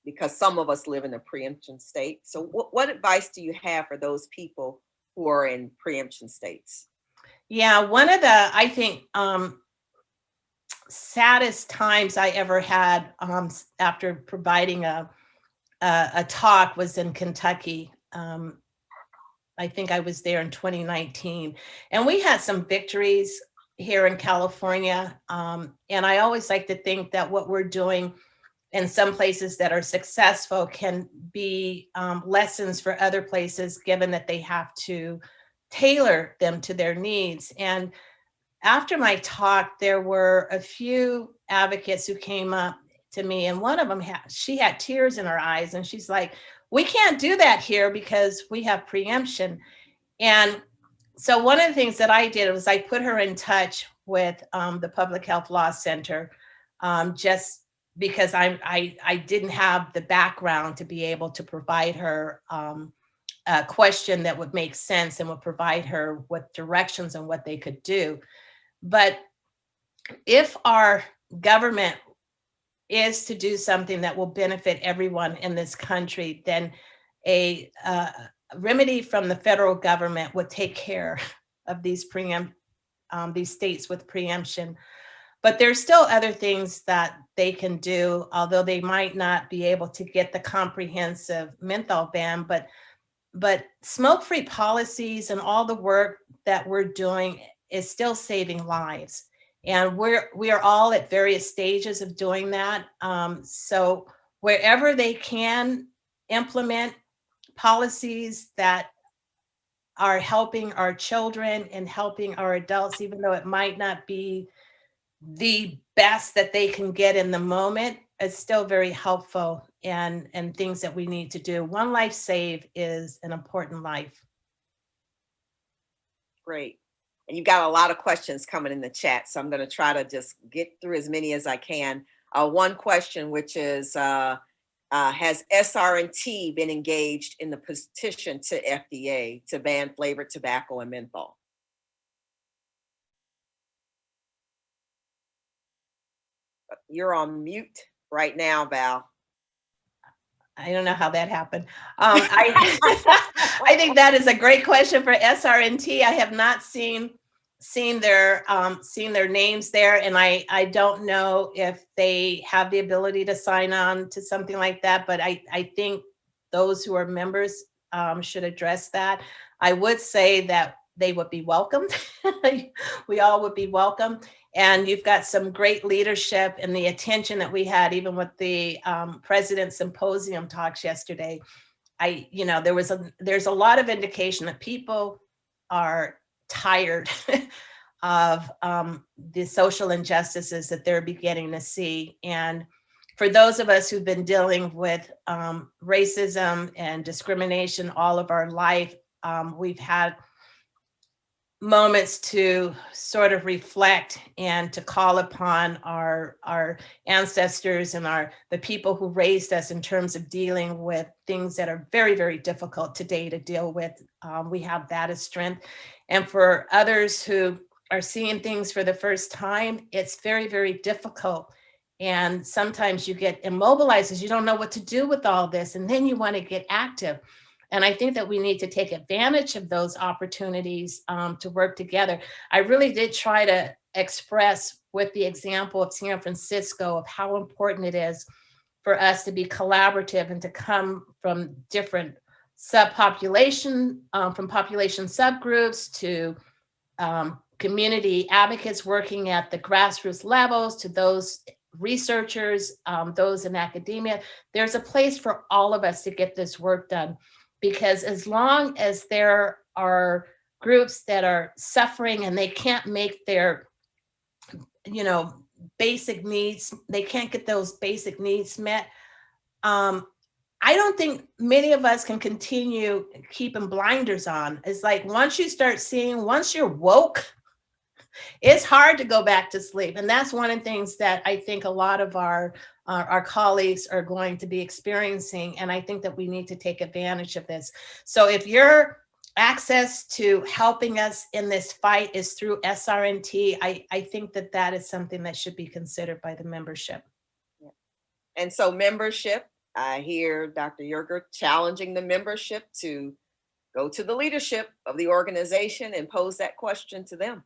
because some of us live in a preemption state. So what advice do you have for those people who are in preemption states? Yeah, one of the, I think, saddest times I ever had after providing a talk was in Kentucky. I think I was there in 2019, and we had some victories here in California. And I always like to think that what we're doing in some places that are successful can be lessons for other places, given that they have to tailor them to their needs. And after my talk, there were a few advocates who came up to me, and one of them she had tears in her eyes, and she's like, "We can't do that here because we have preemption." And so one of the things that I did was I put her in touch with the Public Health Law Center, just because I didn't have the background to be able to provide her a question that would make sense and would provide her with directions on what they could do. But if our government is to do something that will benefit everyone in this country, then a remedy from the federal government would take care of these states with preemption. But there's still other things that they can do, although they might not be able to get the comprehensive menthol ban. But smoke-free policies and all the work that we're doing is still saving lives. And we are all at various stages of doing that. So wherever they can implement policies that are helping our children and helping our adults, even though it might not be the best that they can get in the moment, it's still very helpful and things that we need to do. One life saved is an important life. Great. And you've got a lot of questions coming in the chat, so I'm going to try to just get through as many as I can. One question, which is, has SRNT been engaged in the petition to FDA to ban flavored tobacco and menthol? You're on mute right now, Val. I don't know how that happened. I think that is a great question for SRNT. I have not seen their names there, and I don't know if they have the ability to sign on to something like that. But I think those who are members should address that. I would say that they would be welcomed. We all would be welcome. And you've got some great leadership and the attention that we had, even with the President's Symposium talks yesterday. There's a lot of indication that people are tired of the social injustices that they're beginning to see. And for those of us who've been dealing with racism and discrimination all of our life, we've had moments to sort of reflect and to call upon our ancestors and the people who raised us in terms of dealing with things that are very, very difficult today to deal with. We have that as strength. And for others who are seeing things for the first time, it's very, very difficult. And sometimes you get immobilized as you don't know what to do with all this. And then you want to get active. And I think that we need to take advantage of those opportunities to work together. I really did try to express with the example of San Francisco of how important it is for us to be collaborative and to come from different subpopulation, from population subgroups to community advocates working at the grassroots levels to those researchers, those in academia. There's a place for all of us to get this work done. Because as long as there are groups that are suffering and they can't make their, basic needs, they can't get those basic needs met, I don't think many of us can continue keeping blinders on. It's like once you start seeing, once you're woke, it's hard to go back to sleep. And that's one of the things that I think a lot of our colleagues are going to be experiencing. And I think that we need to take advantage of this. So if your access to helping us in this fight is through SRNT, I think that that is something that should be considered by the membership. Yeah. And so membership, I hear Dr. Yerger challenging the membership to go to the leadership of the organization and pose that question to them.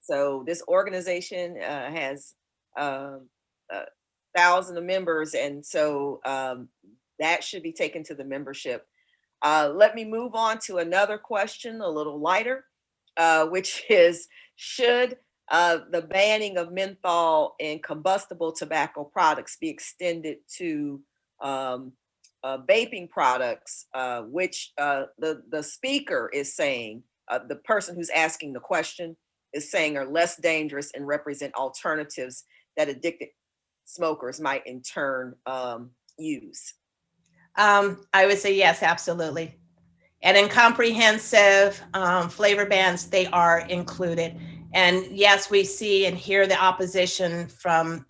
So this organization has thousands of members, and so that should be taken to the membership. Let me move on to another question, a little lighter, which is, should the banning of menthol in combustible tobacco products be extended to vaping products, which the speaker is saying, the person who's asking the question is saying are less dangerous and represent alternatives that addicted smokers might in turn use? I would say yes, absolutely. And in comprehensive flavor bans, they are included. And yes, we see and hear the opposition from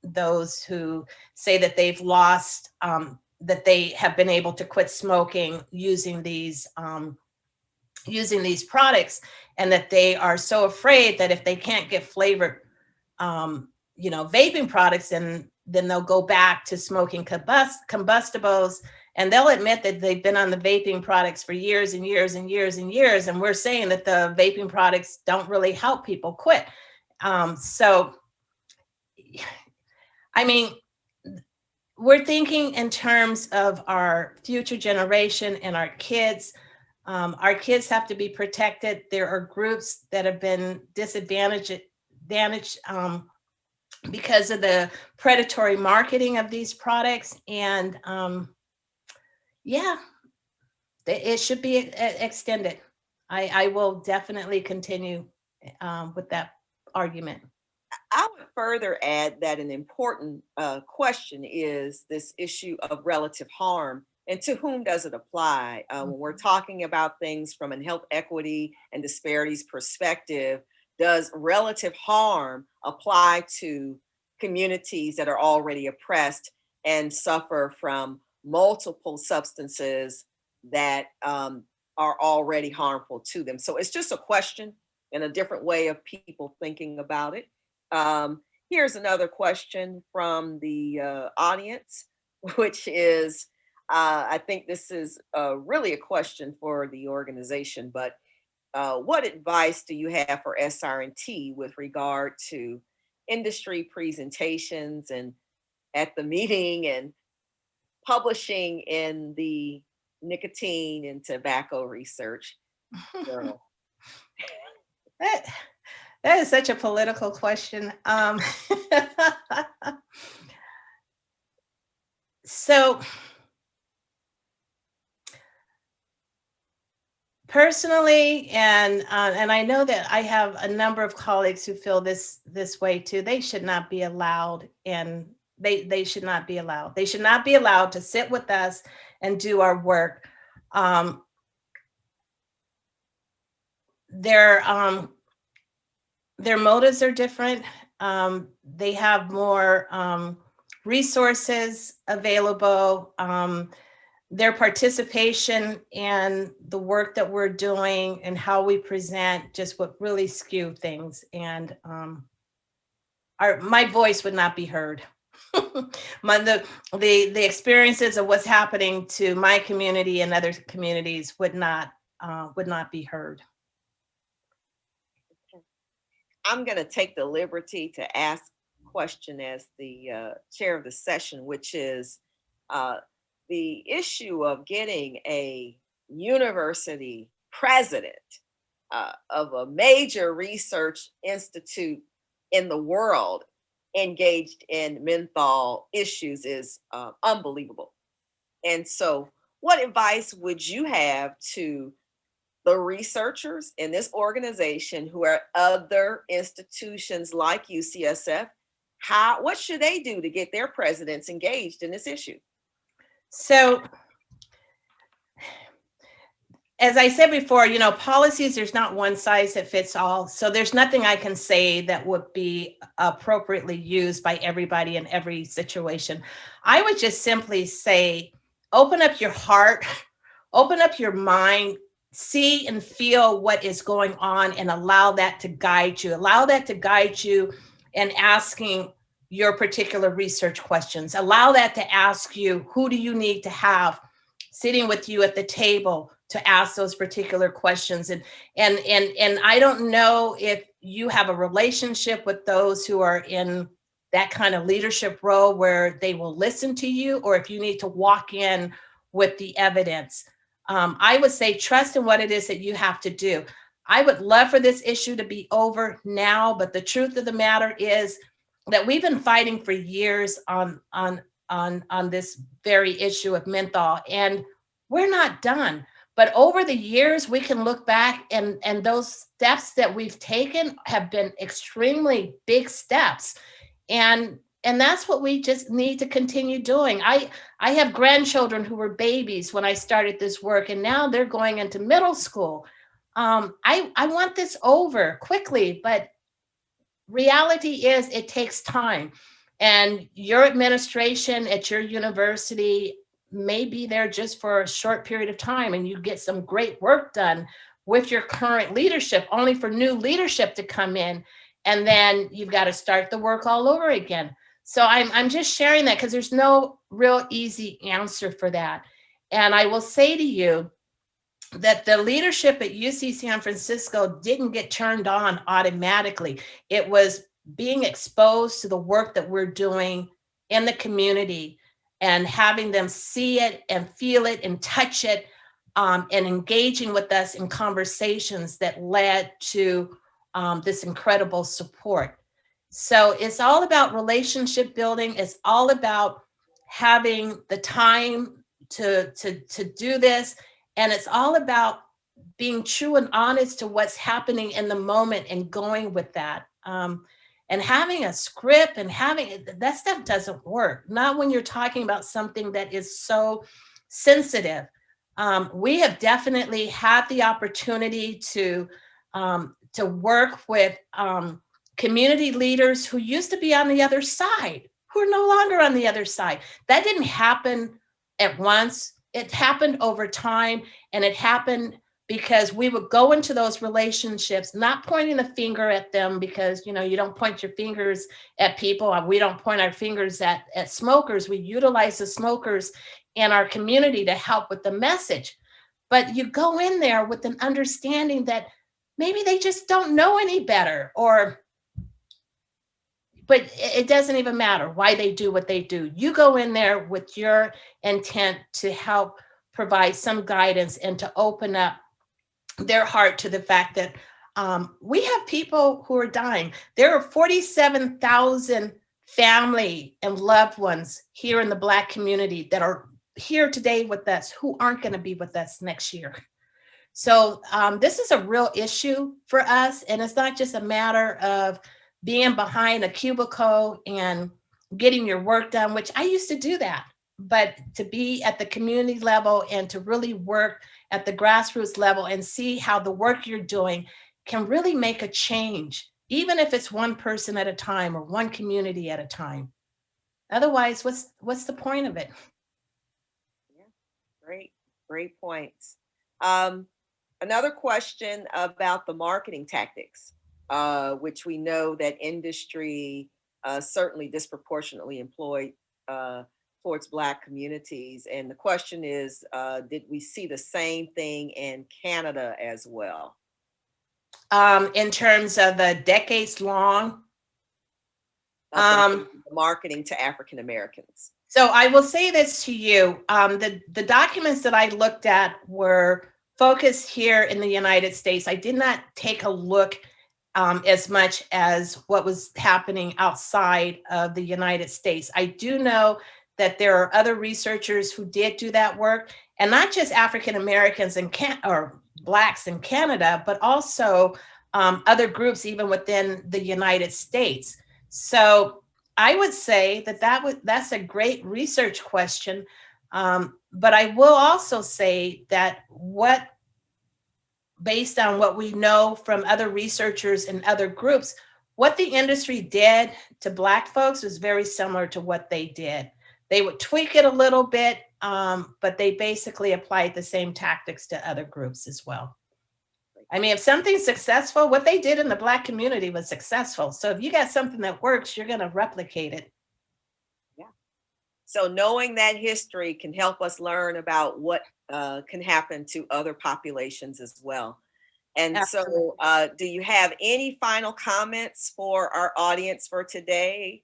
those who say that they've lost, that they have been able to quit smoking using these products, and that they are so afraid that if they can't get flavored, vaping products, then they'll go back to smoking combustibles. And they'll admit that they've been on the vaping products for years and years and years and years. And we're saying that the vaping products don't really help people quit. So, I mean, we're thinking in terms of our future generation and our kids. Our kids have to be protected. There are groups that have been disadvantaged because of the predatory marketing of these products. And yeah, it should be extended. I will definitely continue with that argument. I would further add that an important question is this issue of relative harm, and to whom does it apply? When we're talking about things from a health equity and disparities perspective, does relative harm apply to communities that are already oppressed and suffer from multiple substances that are already harmful to them? So it's just a question and a different way of people thinking about it. Here's another question from the audience, which is, I think this is really a question for the organization, but what advice do you have for SRNT with regard to industry presentations and at the meeting and publishing in the nicotine and tobacco research journal? That is such a political question. So personally, and I know that I have a number of colleagues who feel this way too. They should not be allowed, and they should not be allowed. They should not be allowed to sit with us and do our work. their motives are different. They have more resources available. Their participation in the work that we're doing and how we present just would really skew things. And my voice would not be heard. The experiences of what's happening to my community and other communities would not be heard. I'm going to take the liberty to ask a question as the chair of the session, which is the issue of getting a university president of a major research institute in the world engaged in menthol issues is unbelievable. And so, what advice would you have to the researchers in this organization who are other institutions like UCSF? What should they do to get their presidents engaged in this issue? So, as I said before, policies, there's not one size that fits all. So there's nothing I can say that would be appropriately used by everybody in every situation. I would just simply say, open up your heart, open up your mind, see and feel what is going on, and allow that to guide you. Allow that to guide you in asking your particular research questions. Allow that to ask you, who do you need to have sitting with you at the table to ask those particular questions. And I don't know if you have a relationship with those who are in that kind of leadership role where they will listen to you, or if you need to walk in with the evidence. I would say trust in what it is that you have to do. I would love for this issue to be over now, but the truth of the matter is that we've been fighting for years on this very issue of menthol, and we're not done. But over the years, we can look back, and those steps that we've taken have been extremely big steps. And that's what we just need to continue doing. I have grandchildren who were babies when I started this work, and now they're going into middle school. I want this over quickly, but reality is it takes time. And your administration at your university may be there just for a short period of time, and you get some great work done with your current leadership, only for new leadership to come in, and then you've got to start the work all over again. So I'm just sharing that because there's no real easy answer for that. And I will say to you that the leadership at UC San Francisco didn't get turned on automatically. It was being exposed to the work that we're doing in the community and having them see it and feel it and touch it, and engaging with us in conversations that led to this incredible support. So it's all about relationship building. It's all about having the time to do this. And it's all about being true and honest to what's happening in the moment and going with that. And having a script and having that stuff doesn't work. Not when you're talking about something that is so sensitive. We have definitely had the opportunity to work with community leaders who used to be on the other side, who are no longer on the other side. That didn't happen at once. It happened over time, and it happened because we would go into those relationships, not pointing the finger at them, because, you don't point your fingers at people. We don't point our fingers at smokers. We utilize the smokers in our community to help with the message. But you go in there with an understanding that maybe they just don't know any better, but it doesn't even matter why they do what they do. You go in there with your intent to help provide some guidance and to open up their heart to the fact that we have people who are dying. There are 47,000 family and loved ones here in the Black community that are here today with us who aren't going to be with us next year. So this is a real issue for us, and it's not just a matter of being behind a cubicle and getting your work done, which I used to do that, but to be at the community level and to really work at the grassroots level and see how the work you're doing can really make a change, even if it's one person at a time or one community at a time. Otherwise, what's the point of it? Yeah, great points. Another question about the marketing tactics, which we know that industry certainly disproportionately employed uh, towards Black communities. And the question is, did we see the same thing in Canada as well? In terms of the decades long, Of the marketing to African Americans. so I will say this to you. The documents that I looked at were focused here in the United States. I did not take a look as much as what was happening outside of the United States. I do know that there are other researchers who did do that work, and not just African Americans or Blacks in Canada, but also other groups even within the United States. So I would say that's a great research question. But I will also say that based on what we know from other researchers and other groups, what the industry did to Black folks was very similar to what they did. They would tweak it a little bit, but they basically applied the same tactics to other groups as well. I mean, if something's successful, what they did in the Black community was successful. So if you got something that works, you're going to replicate it. Yeah. So knowing that history can help us learn about what can happen to other populations as well. And Absolutely. so, do you have any final comments for our audience for today?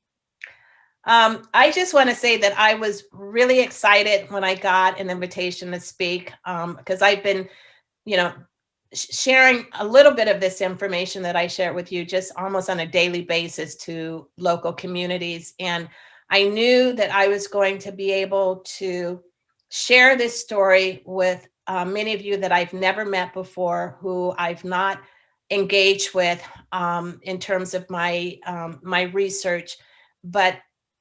I just want to say that I was really excited when I got an invitation to speak because I've been, you know, sharing a little bit of this information that I share with you just almost on a daily basis to local communities. And I knew that I was going to be able to share this story with many of you that I've never met before, who I've not engaged with in terms of my research. But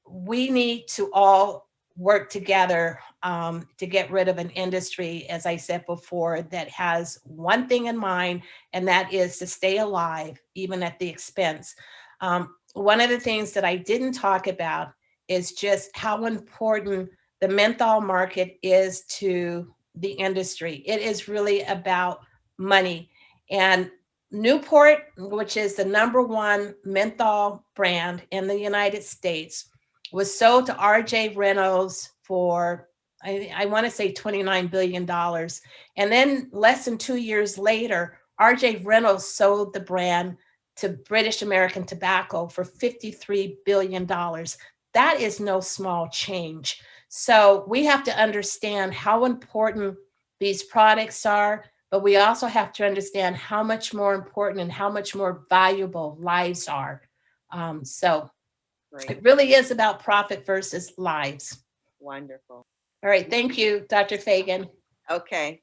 we need to all work together to get rid of an industry, as I said before, that has one thing in mind, and that is to stay alive, even at the expense. One of the things that I didn't talk about is just how important the menthol market is to the industry. It is really about money. And Newport, which is the number one menthol brand in the United States, was sold to R.J. Reynolds for, I want to say $29 billion. And then less than 2 years later, R.J. Reynolds sold the brand to British American Tobacco for $53 billion. That is no small change. So we have to understand how important these products are, but we also have to understand how much more important and how much more valuable lives are. So Great. it really is about profit versus lives. Wonderful. All right. Thank you, Dr. Fagan. Okay.